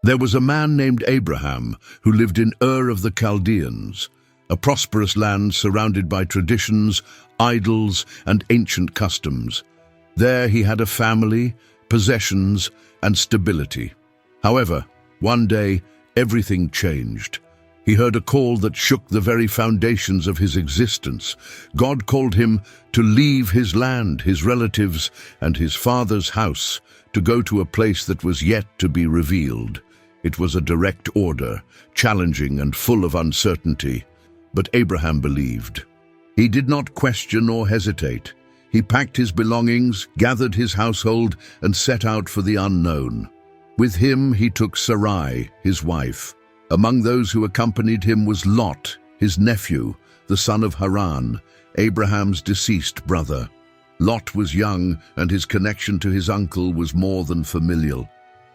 There was a man named Abraham who lived in Ur of the Chaldeans, a prosperous land surrounded by traditions, idols, and ancient customs. There he had a family, possessions, and stability. However, one day, everything changed. He heard a call that shook the very foundations of his existence. God called him to leave his land, his relatives, and his father's house, to go to a place that was yet to be revealed. It was a direct order, challenging and full of uncertainty. But Abraham believed. He did not question or hesitate. He packed his belongings, gathered his household, and set out for the unknown. With him he took Sarai, his wife. Among those who accompanied him was Lot, his nephew, the son of Haran, Abraham's deceased brother. Lot was young, and his connection to his uncle was more than familial.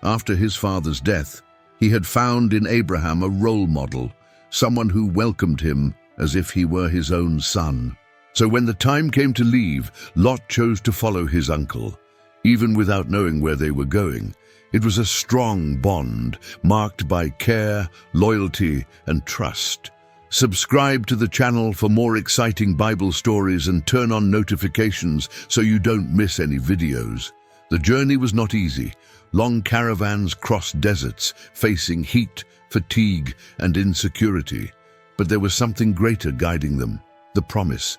After his father's death, he had found in Abraham a role model, someone who welcomed him as if he were his own son. So when the time came to leave, Lot chose to follow his uncle. Even without knowing where they were going, it was a strong bond, marked by care, loyalty, and trust. Subscribe to the channel for more exciting Bible stories and turn on notifications so you don't miss any videos. The journey was not easy. Long caravans crossed deserts, facing heat, fatigue, and insecurity. But there was something greater guiding them, the promise.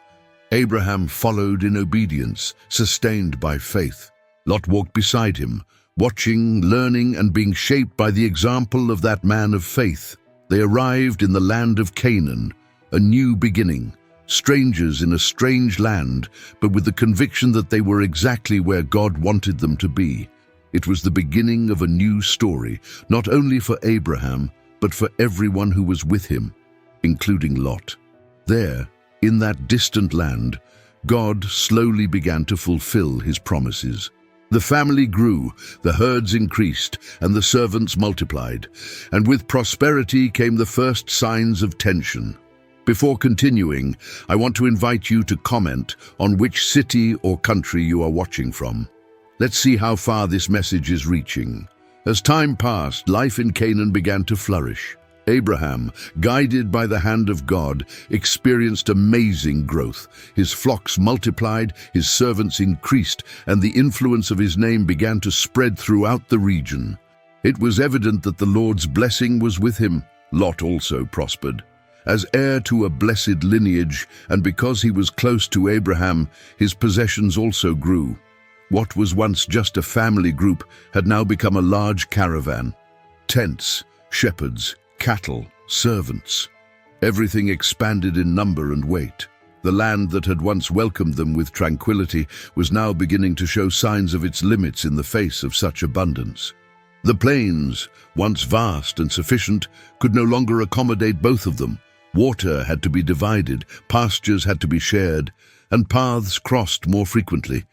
Abraham followed in obedience, sustained by faith. Lot walked beside him, watching, learning, and being shaped by the example of that man of faith. They arrived in the land of Canaan, a new beginning, strangers in a strange land, but with the conviction that they were exactly where God wanted them to be. It was the beginning of a new story, not only for Abraham, but for everyone who was with him, including Lot. There, in that distant land, God slowly began to fulfill his promises. The family grew, the herds increased, and the servants multiplied, and with prosperity came the first signs of tension. Before continuing, I want to invite you to comment on which city or country you are watching from. Let's see how far this message is reaching. As time passed, life in Canaan began to flourish. Abraham, guided by the hand of God, experienced amazing growth. His flocks multiplied, his servants increased, and the influence of his name began to spread throughout the region. It was evident that the Lord's blessing was with him. Lot also prospered. As heir to a blessed lineage, and because he was close to Abraham, his possessions also grew. What was once just a family group had now become a large caravan. Tents, shepherds, cattle, servants. Everything expanded in number and weight. The land that had once welcomed them with tranquility was now beginning to show signs of its limits in the face of such abundance. The plains, once vast and sufficient, could no longer accommodate both of them. Water had to be divided, pastures had to be shared, and paths crossed more frequently.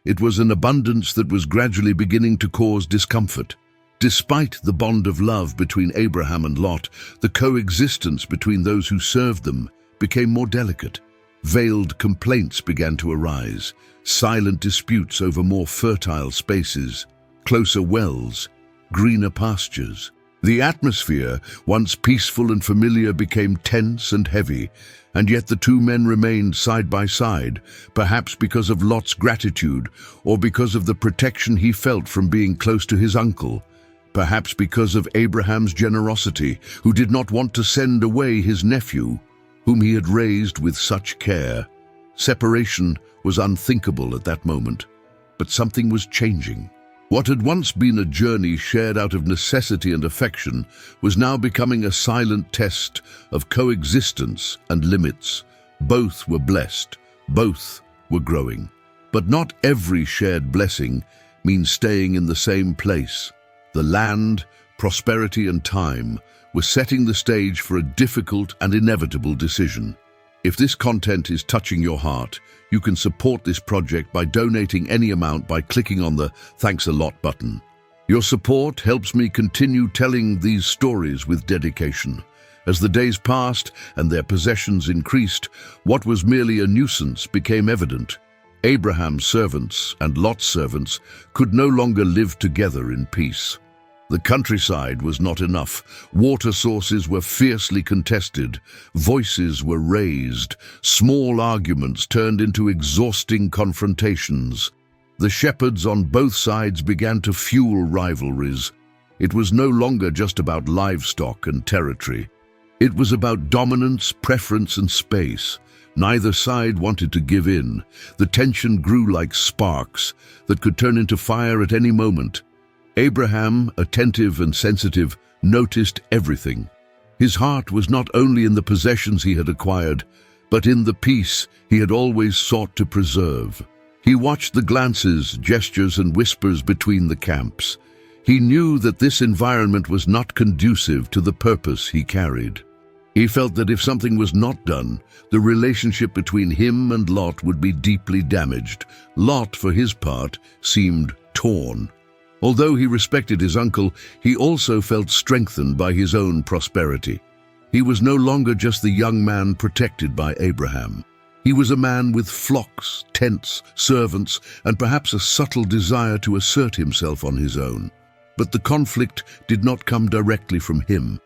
It was an abundance that was gradually beginning to cause discomfort. Despite the bond of love between Abraham and Lot, the coexistence between those who served them became more delicate. Veiled complaints began to arise, silent disputes over more fertile spaces, closer wells, greener pastures. The atmosphere, once peaceful and familiar, became tense and heavy, and yet the two men remained side by side, perhaps because of Lot's gratitude or because of the protection he felt from being close to his uncle. Perhaps because of Abraham's generosity, who did not want to send away his nephew, whom he had raised with such care. Separation was unthinkable at that moment, but something was changing. What had once been a journey shared out of necessity and affection was now becoming a silent test of coexistence and limits. Both were blessed, both were growing. But not every shared blessing means staying in the same place. The land, prosperity, and time were setting the stage for a difficult and inevitable decision. If this content is touching your heart, you can support this project by donating any amount by clicking on the Thanks a Lot button. Your support helps me continue telling these stories with dedication. As the days passed and their possessions increased, what was merely a nuisance became evident. Abraham's servants and Lot's servants could no longer live together in peace. The countryside was not enough. Water sources were fiercely contested. Voices were raised. Small arguments turned into exhausting confrontations. The shepherds on both sides began to fuel rivalries. It was no longer just about livestock and territory. It was about dominance, preference, and space. Neither side wanted to give in. The tension grew like sparks that could turn into fire at any moment. Abraham, attentive and sensitive, noticed everything. His heart was not only in the possessions he had acquired, but in the peace he had always sought to preserve. He watched the glances, gestures, and whispers between the camps. He knew that this environment was not conducive to the purpose he carried. He felt that if something was not done, the relationship between him and Lot would be deeply damaged. Lot, for his part, seemed torn. Although he respected his uncle, he also felt strengthened by his own prosperity. He was no longer just the young man protected by Abraham. He was a man with flocks, tents, servants, and perhaps a subtle desire to assert himself on his own. But the conflict did not come directly from him.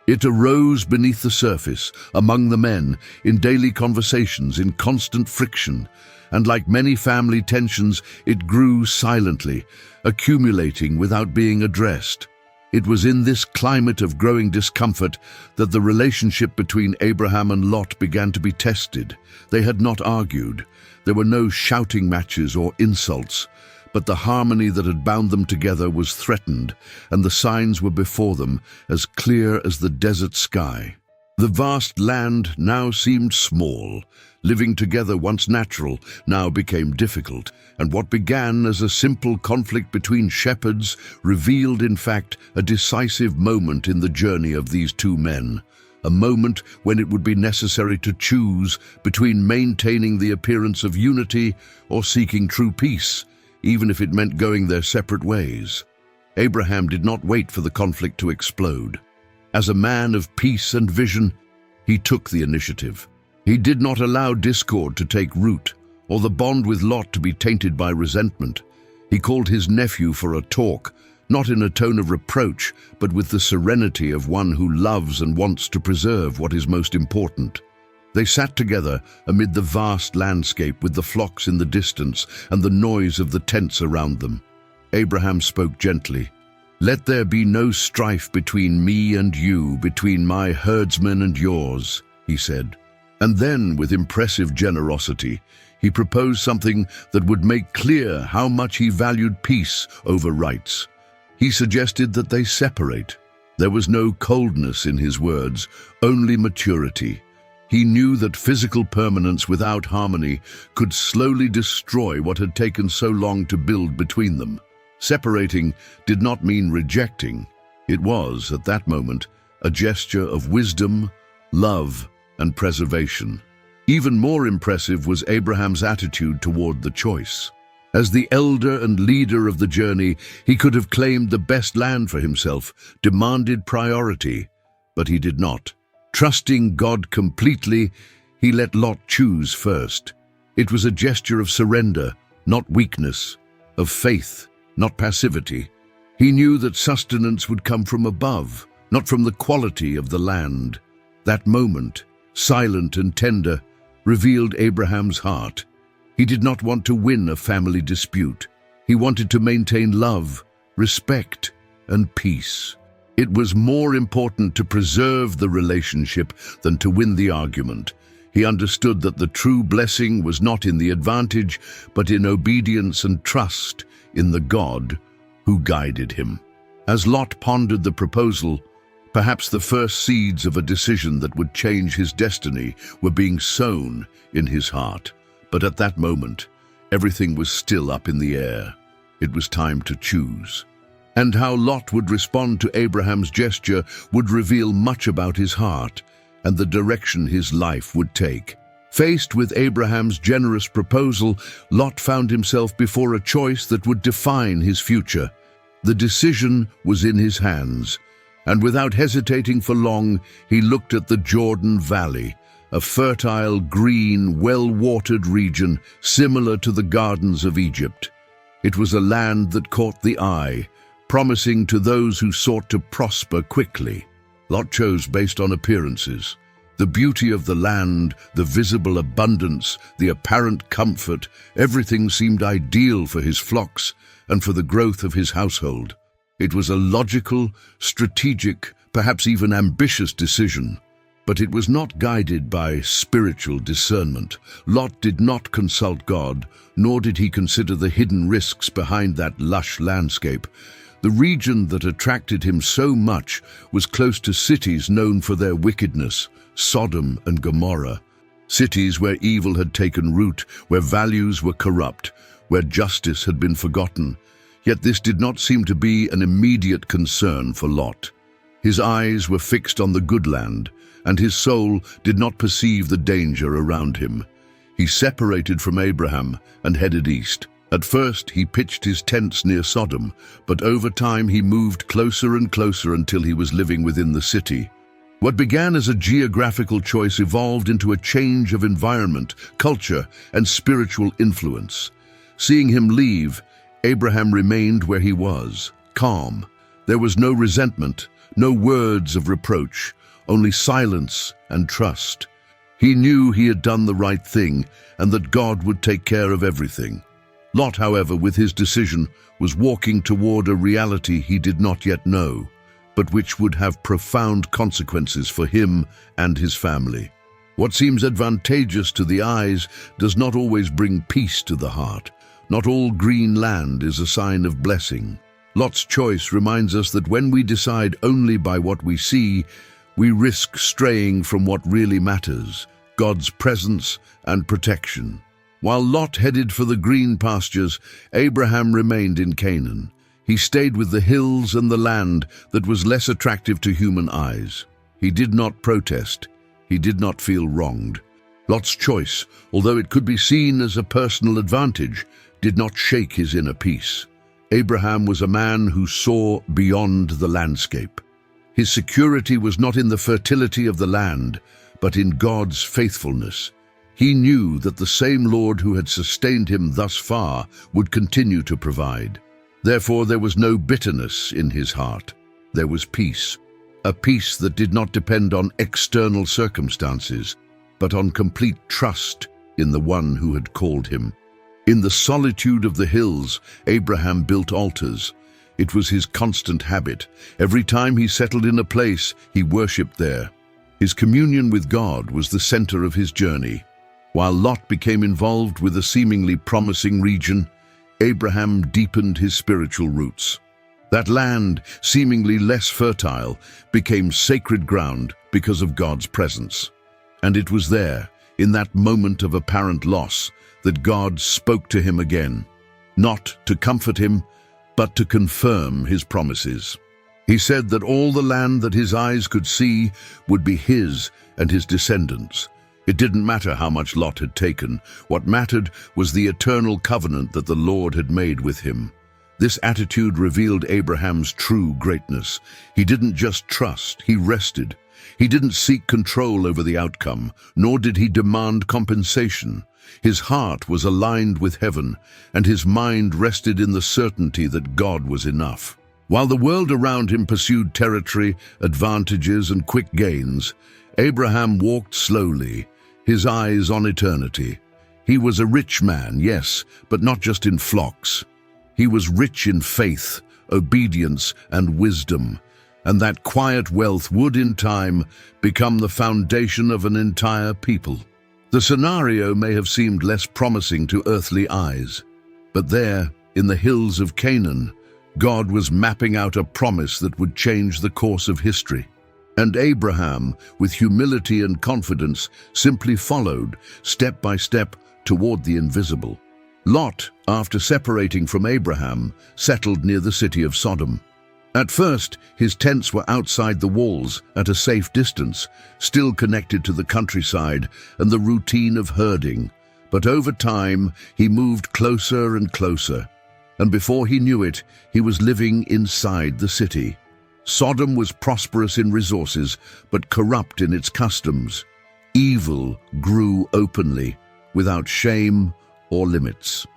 It arose beneath the surface, among the men, in daily conversations, in constant friction. And like many family tensions, it grew silently, accumulating without being addressed. It was in this climate of growing discomfort that the relationship between Abraham and Lot began to be tested. They had not argued. There were no shouting matches or insults, but the harmony that had bound them together was threatened, and the signs were before them, as clear as the desert sky. The vast land now seemed small. Living together, once natural, now became difficult, and what began as a simple conflict between shepherds revealed, in fact, a decisive moment in the journey of these two men. A moment when it would be necessary to choose between maintaining the appearance of unity or seeking true peace, even if it meant going their separate ways. Abraham did not wait for the conflict to explode. As a man of peace and vision, he took the initiative. He did not allow discord to take root, or the bond with Lot to be tainted by resentment. He called his nephew for a talk, not in a tone of reproach, but with the serenity of one who loves and wants to preserve what is most important. They sat together amid the vast landscape with the flocks in the distance and the noise of the tents around them. Abraham spoke gently. "Let there be no strife between me and you, between my herdsmen and yours," he said. And then, with impressive generosity, he proposed something that would make clear how much he valued peace over rights. He suggested that they separate. There was no coldness in his words, only maturity. He knew that physical permanence without harmony could slowly destroy what had taken so long to build between them. Separating did not mean rejecting. It was, at that moment, a gesture of wisdom, love, and preservation. Even more impressive was Abraham's attitude toward the choice. As the elder and leader of the journey, he could have claimed the best land for himself, demanded priority, but he did not. Trusting God completely, he let Lot choose first. It was a gesture of surrender, not weakness, of faith, not passivity. He knew that sustenance would come from above, not from the quality of the land. That moment, silent and tender, revealed Abraham's heart. He did not want to win a family dispute. He wanted to maintain love, respect, and peace. It was more important to preserve the relationship than to win the argument. He understood that the true blessing was not in the advantage, but in obedience and trust in the God who guided him. As Lot pondered the proposal, perhaps the first seeds of a decision that would change his destiny were being sown in his heart. But at that moment, everything was still up in the air. It was time to choose. And how Lot would respond to Abraham's gesture would reveal much about his heart and the direction his life would take. Faced with Abraham's generous proposal, Lot found himself before a choice that would define his future. The decision was in his hands, and without hesitating for long, he looked at the Jordan Valley, a fertile, green, well-watered region similar to the gardens of Egypt. It was a land that caught the eye, promising to those who sought to prosper quickly. Lot chose based on appearances. The beauty of the land, the visible abundance, the apparent comfort, everything seemed ideal for his flocks and for the growth of his household. It was a logical, strategic, perhaps even ambitious decision, but it was not guided by spiritual discernment. Lot did not consult God, nor did he consider the hidden risks behind that lush landscape. The region that attracted him so much was close to cities known for their wickedness, Sodom and Gomorrah. Cities where evil had taken root, where values were corrupt, where justice had been forgotten. Yet this did not seem to be an immediate concern for Lot. His eyes were fixed on the good land, and his soul did not perceive the danger around him. He separated from Abraham and headed east. At first, he pitched his tents near Sodom, but over time he moved closer and closer until he was living within the city. What began as a geographical choice evolved into a change of environment, culture, and spiritual influence. Seeing him leave, Abraham remained where he was, calm. There was no resentment, no words of reproach, only silence and trust. He knew he had done the right thing and that God would take care of everything. Lot, however, with his decision, was walking toward a reality he did not yet know, but which would have profound consequences for him and his family. What seems advantageous to the eyes does not always bring peace to the heart. Not all green land is a sign of blessing. Lot's choice reminds us that when we decide only by what we see, we risk straying from what really matters, God's presence and protection. While Lot headed for the green pastures, Abraham remained in Canaan. He stayed with the hills and the land that was less attractive to human eyes. He did not protest. He did not feel wronged. Lot's choice, although it could be seen as a personal advantage, did not shake his inner peace. Abraham was a man who saw beyond the landscape. His security was not in the fertility of the land, but in God's faithfulness. He knew that the same Lord who had sustained him thus far would continue to provide. Therefore, there was no bitterness in his heart. There was peace, a peace that did not depend on external circumstances, but on complete trust in the one who had called him. In the solitude of the hills, Abraham built altars. It was his constant habit. Every time he settled in a place, he worshipped there. His communion with God was the center of his journey. While Lot became involved with a seemingly promising region, Abraham deepened his spiritual roots. That land, seemingly less fertile, became sacred ground because of God's presence. And it was there, in that moment of apparent loss, that God spoke to him again, not to comfort him, but to confirm his promises. He said that all the land that his eyes could see would be his and his descendants. It didn't matter how much Lot had taken. What mattered was the eternal covenant that the Lord had made with him. This attitude revealed Abraham's true greatness. He didn't just trust, he rested. He didn't seek control over the outcome, nor did he demand compensation. His heart was aligned with heaven, and his mind rested in the certainty that God was enough. While the world around him pursued territory, advantages, and quick gains, Abraham walked slowly, his eyes on eternity. He was a rich man, yes, but not just in flocks. He was rich in faith, obedience, and wisdom, and that quiet wealth would, in time, become the foundation of an entire people. The scenario may have seemed less promising to earthly eyes, but there, in the hills of Canaan, God was mapping out a promise that would change the course of history. And Abraham, with humility and confidence, simply followed, step by step, toward the invisible. Lot, after separating from Abraham, settled near the city of Sodom. At first, his tents were outside the walls, at a safe distance, still connected to the countryside and the routine of herding. But over time, he moved closer and closer, and before he knew it, he was living inside the city. Sodom was prosperous in resources, but corrupt in its customs. Evil grew openly, without shame or limits.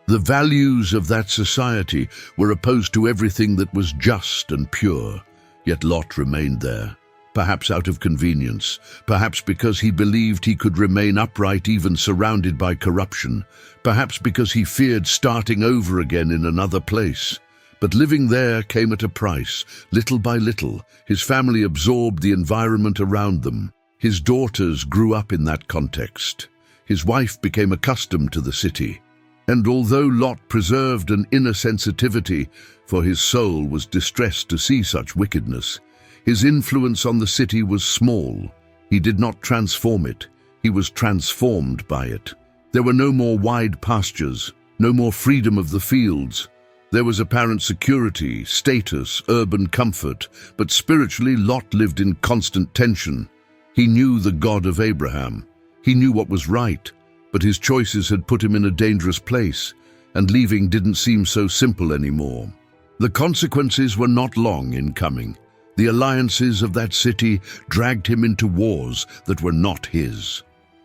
The values of that society were opposed to everything that was just and pure, yet Lot remained there. Perhaps out of convenience, perhaps because he believed he could remain upright even surrounded by corruption, perhaps because he feared starting over again in another place. But living there came at a price. Little by little, his family absorbed the environment around them. His daughters grew up in that context. His wife became accustomed to the city. And although Lot preserved an inner sensitivity, for his soul was distressed to see such wickedness, his influence on the city was small. He did not transform it. He was transformed by it. There were no more wide pastures, no more freedom of the fields. There was apparent security, status, urban comfort, but spiritually Lot lived in constant tension. He knew the God of Abraham. He knew what was right, but his choices had put him in a dangerous place, and leaving didn't seem so simple anymore. The consequences were not long in coming. The alliances of that city dragged him into wars that were not his.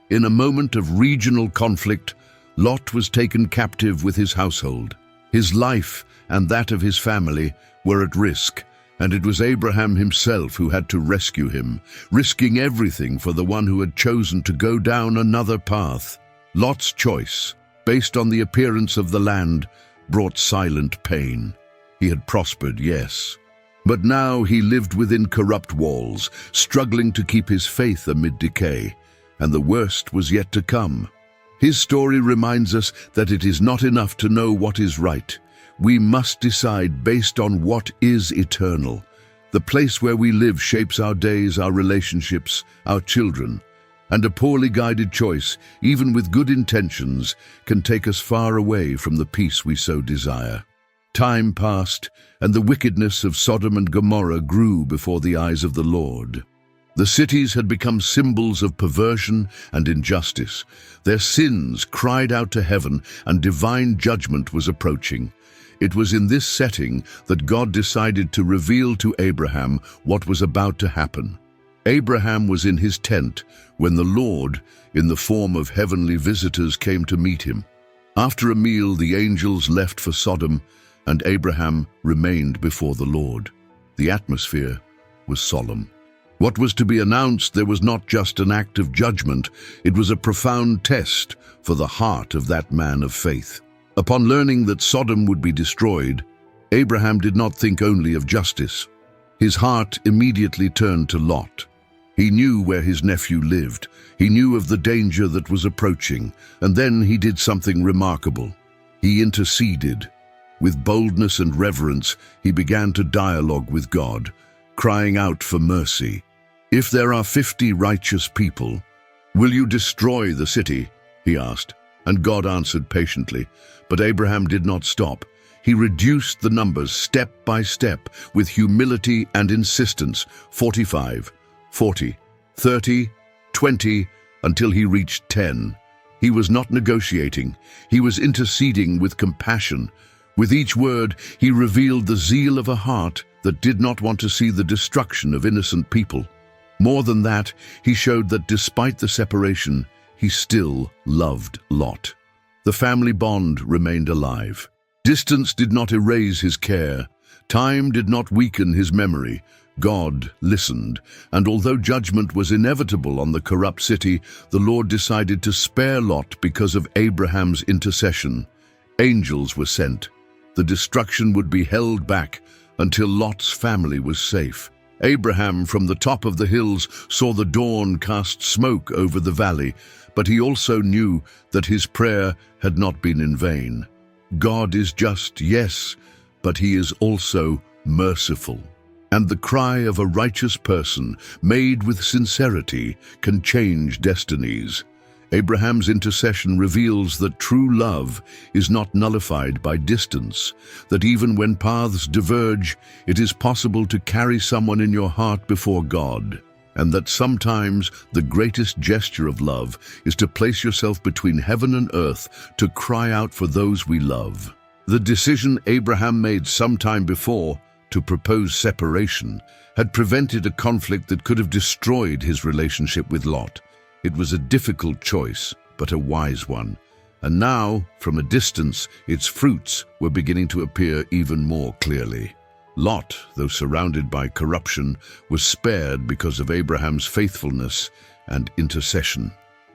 In a moment of regional conflict, Lot was taken captive with his household. His life and that of his family were at risk, and it was Abraham himself who had to rescue him, risking everything for the one who had chosen to go down another path. Lot's choice, based on the appearance of the land, brought silent pain. He had prospered, yes, but now he lived within corrupt walls, struggling to keep his faith amid decay, and the worst was yet to come. His story reminds us that it is not enough to know what is right. We must decide based on what is eternal. The place where we live shapes our days, our relationships, our children, and a poorly guided choice, even with good intentions, can take us far away from the peace we so desire. Time passed, and the wickedness of Sodom and Gomorrah grew before the eyes of the Lord. The cities had become symbols of perversion and injustice. Their sins cried out to heaven, and divine judgment was approaching. It was in this setting that God decided to reveal to Abraham what was about to happen. Abraham was in his tent when the Lord, in the form of heavenly visitors, came to meet him. After a meal, the angels left for Sodom, and Abraham remained before the Lord. The atmosphere was solemn. What was to be announced there was not just an act of judgment, it was a profound test for the heart of that man of faith. Upon learning that Sodom would be destroyed, Abraham did not think only of justice. His heart immediately turned to Lot. He knew where his nephew lived. He knew of the danger that was approaching, and then he did something remarkable. He interceded. With boldness and reverence, he began to dialogue with God, crying out for mercy. "If there are 50 righteous people, will you destroy the city?" he asked, and God answered patiently. But Abraham did not stop. He reduced the numbers step by step with humility and insistence, 45, 40, 30, 20, until he reached 10. He was not negotiating. He was interceding with compassion. With each word, he revealed the zeal of a heart that did not want to see the destruction of innocent people. More than that, he showed that despite the separation, he still loved Lot. The family bond remained alive. Distance did not erase his care. Time did not weaken his memory. God listened, and although judgment was inevitable on the corrupt city, the Lord decided to spare Lot because of Abraham's intercession. Angels were sent. The destruction would be held back until Lot's family was safe. Abraham, from the top of the hills, saw the dawn cast smoke over the valley, but he also knew that his prayer had not been in vain. God is just, yes, but he is also merciful. And the cry of a righteous person, made with sincerity, can change destinies. Abraham's intercession reveals that true love is not nullified by distance, that even when paths diverge, it is possible to carry someone in your heart before God, and that sometimes the greatest gesture of love is to place yourself between heaven and earth to cry out for those we love. The decision Abraham made some time before to propose separation had prevented a conflict that could have destroyed his relationship with Lot. It was a difficult choice, but a wise one. And now, from a distance, its fruits were beginning to appear even more clearly. Lot, though surrounded by corruption, was spared because of Abraham's faithfulness and intercession.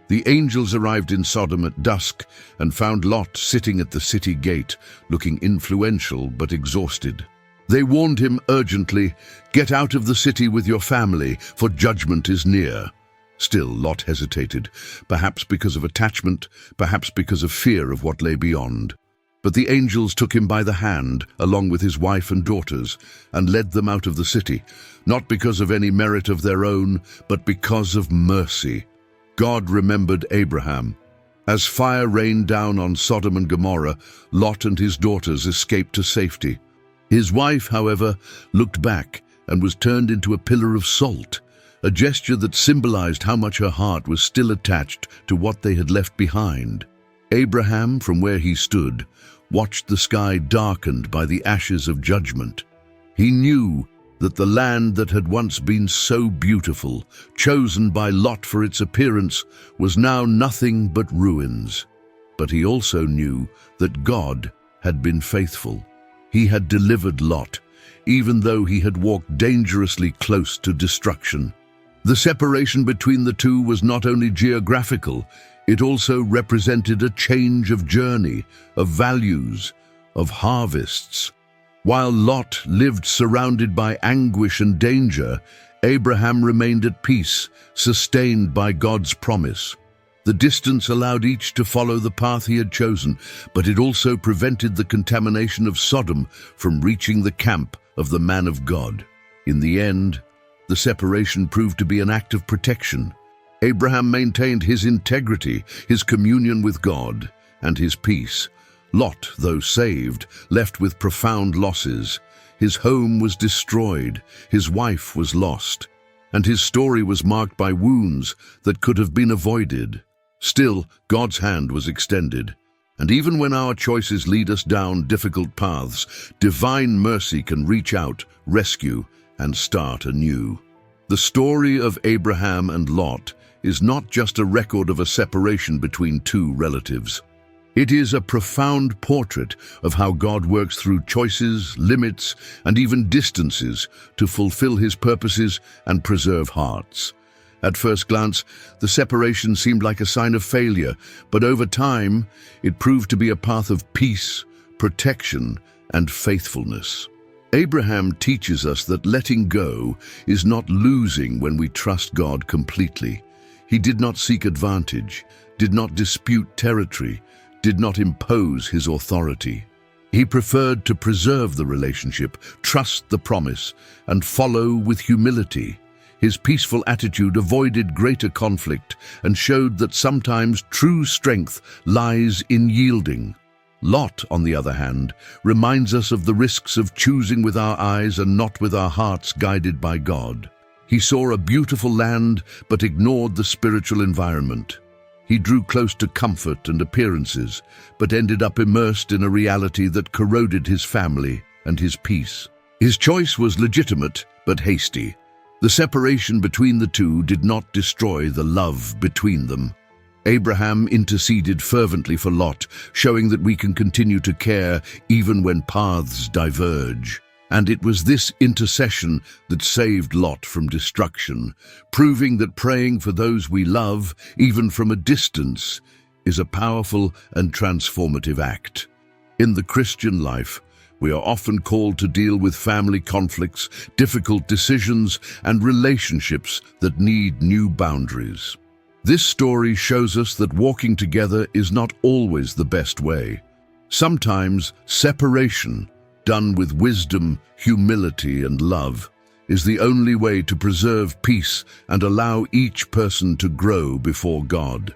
The angels arrived in Sodom at dusk and found Lot sitting at the city gate, looking influential but exhausted. They warned him urgently, "Get out of the city with your family, for judgment is near." Still, Lot hesitated, perhaps because of attachment, perhaps because of fear of what lay beyond. But the angels took him by the hand, along with his wife and daughters, and led them out of the city, not because of any merit of their own, but because of mercy. God remembered Abraham. As fire rained down on Sodom and Gomorrah, Lot and his daughters escaped to safety. His wife, however, looked back and was turned into a pillar of salt, a gesture that symbolized how much her heart was still attached to what they had left behind. Abraham, from where he stood, watched the sky darkened by the ashes of judgment. He knew that the land that had once been so beautiful, chosen by Lot for its appearance, was now nothing but ruins. But he also knew that God had been faithful. He had delivered Lot, even though he had walked dangerously close to destruction. The separation between the two was not only geographical, it also represented a change of journey, of values, of harvests. While Lot lived surrounded by anguish and danger, Abraham remained at peace, sustained by God's promise. The distance allowed each to follow the path he had chosen, but it also prevented the contamination of Sodom from reaching the camp of the man of God. In the end, the separation proved to be an act of protection. Abraham maintained his integrity, his communion with God, and his peace. Lot, though saved, left with profound losses. His home was destroyed, his wife was lost, and his story was marked by wounds that could have been avoided. Still, God's hand was extended. And even when our choices lead us down difficult paths, divine mercy can reach out, rescue, and start anew. The story of Abraham and Lot is not just a record of a separation between two relatives. It is a profound portrait of how God works through choices, limits, and even distances to fulfill his purposes and preserve hearts. At first glance, the separation seemed like a sign of failure, but over time, it proved to be a path of peace, protection, and faithfulness. Abraham teaches us that letting go is not losing when we trust God completely. He did not seek advantage, did not dispute territory, did not impose his authority. He preferred to preserve the relationship, trust the promise, and follow with humility. His peaceful attitude avoided greater conflict and showed that sometimes true strength lies in yielding. Lot, on the other hand, reminds us of the risks of choosing with our eyes and not with our hearts guided by God. He saw a beautiful land but ignored the spiritual environment. He drew close to comfort and appearances, but ended up immersed in a reality that corroded his family and his peace. His choice was legitimate but hasty. The separation between the two did not destroy the love between them. Abraham interceded fervently for Lot, showing that we can continue to care even when paths diverge. And it was this intercession that saved Lot from destruction, proving that praying for those we love, even from a distance, is a powerful and transformative act. In the Christian life, we are often called to deal with family conflicts, difficult decisions, and relationships that need new boundaries. This story shows us that walking together is not always the best way. Sometimes separation, done with wisdom, humility, and love, is the only way to preserve peace and allow each person to grow before God.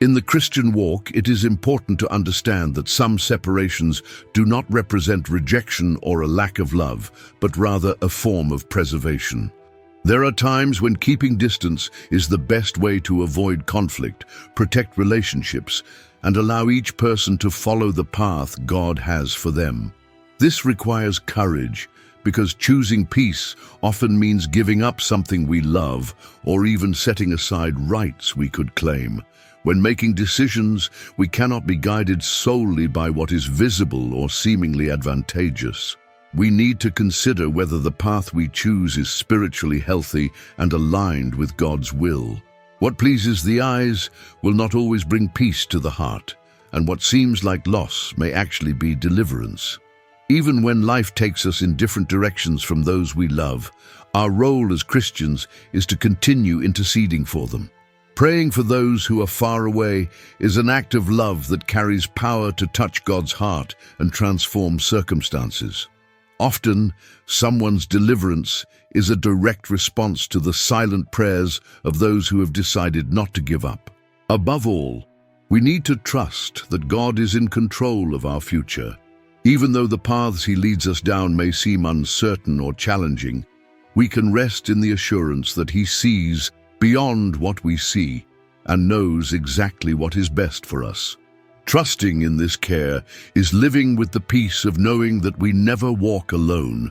In the Christian walk, it is important to understand that some separations do not represent rejection or a lack of love, but rather a form of preservation. There are times when keeping distance is the best way to avoid conflict, protect relationships, and allow each person to follow the path God has for them. This requires courage, because choosing peace often means giving up something we love or even setting aside rights we could claim. When making decisions, we cannot be guided solely by what is visible or seemingly advantageous. We need to consider whether the path we choose is spiritually healthy and aligned with God's will. What pleases the eyes will not always bring peace to the heart, and what seems like loss may actually be deliverance. Even when life takes us in different directions from those we love, our role as Christians is to continue interceding for them. Praying for those who are far away is an act of love that carries power to touch God's heart and transform circumstances. Often, someone's deliverance is a direct response to the silent prayers of those who have decided not to give up. Above all, we need to trust that God is in control of our future. Even though the paths He leads us down may seem uncertain or challenging, we can rest in the assurance that He sees beyond what we see and knows exactly what is best for us. Trusting in this care is living with the peace of knowing that we never walk alone.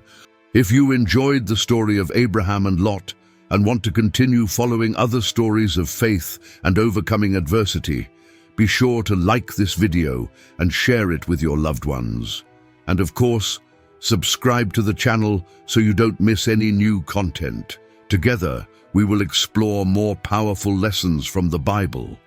If you enjoyed the story of Abraham and Lot and want to continue following other stories of faith and overcoming adversity, be sure to like this video and share it with your loved ones. And of course, subscribe to the channel so you don't miss any new content. Together, we will explore more powerful lessons from the Bible.